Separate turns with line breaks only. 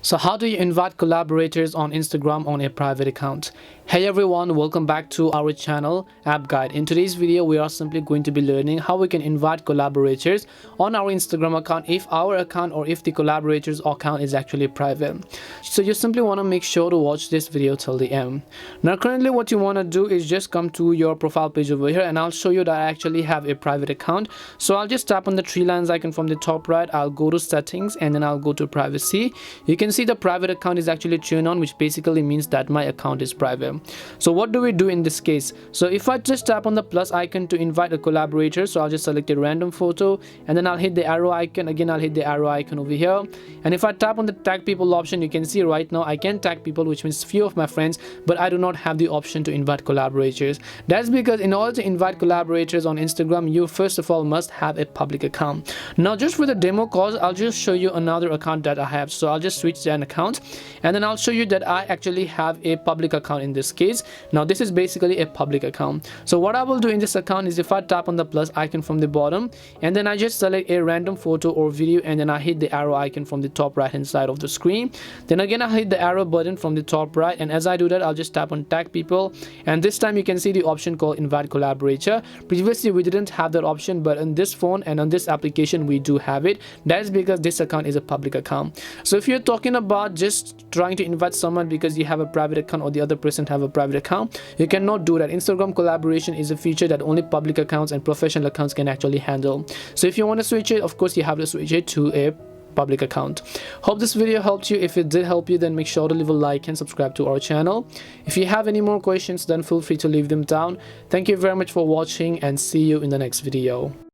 So how do you invite collaborators on Instagram on a private account? Hey everyone, welcome back to our channel App Guide. In today's video, we are simply going to be learning how we can invite collaborators on our Instagram account if our account or if the collaborators account is actually private. So you simply want to make sure to watch this video till the end. Now currently what you want to do is just come to your profile page over here, and I'll show you that I actually have a private account. So I'll just tap on the three lines icon from the top right. I'll go to settings and then I'll go to privacy. You can see the private account is actually turned on, which basically means that my account is private. So what do we do in this case? So if I just tap on the plus icon to invite a collaborator, so I'll just select a random photo and then I'll hit the arrow icon. Again, I'll hit the arrow icon over here, and if I tap on the tag people option, you can see right now I can tag people, which means few of my friends, but I do not have the option to invite collaborators. That's because in order to invite collaborators on Instagram, you first of all must have a public account. Now just for the demo cause, I'll just show you another account that I have. So I'll just switch to an account and then I'll show you that I actually have a public account in this case. Now this is basically a public account. So what I will do in this account is if I tap on the plus icon from the bottom and then I just select a random photo or video and then I hit the arrow icon from the top right hand side of the screen, then again I hit the arrow button from the top right, and as I do that I'll just tap on tag people, and this time you can see the option called invite collaborator. Previously we didn't have that option, but on this phone and on this application we do have it. That is because this account is a public account. So if you're talking about just trying to invite someone because you have a private account or the other person have a private account, you cannot do that. Instagram collaboration is a feature that only public accounts and professional accounts can actually handle. So if you want to switch it, of course you have to switch it to a public account. Hope this video helped you. If it did help you, then make sure to leave a like and subscribe to our channel. If you have any more questions, then feel free to leave them down. Thank you very much for watching and see you in the next video.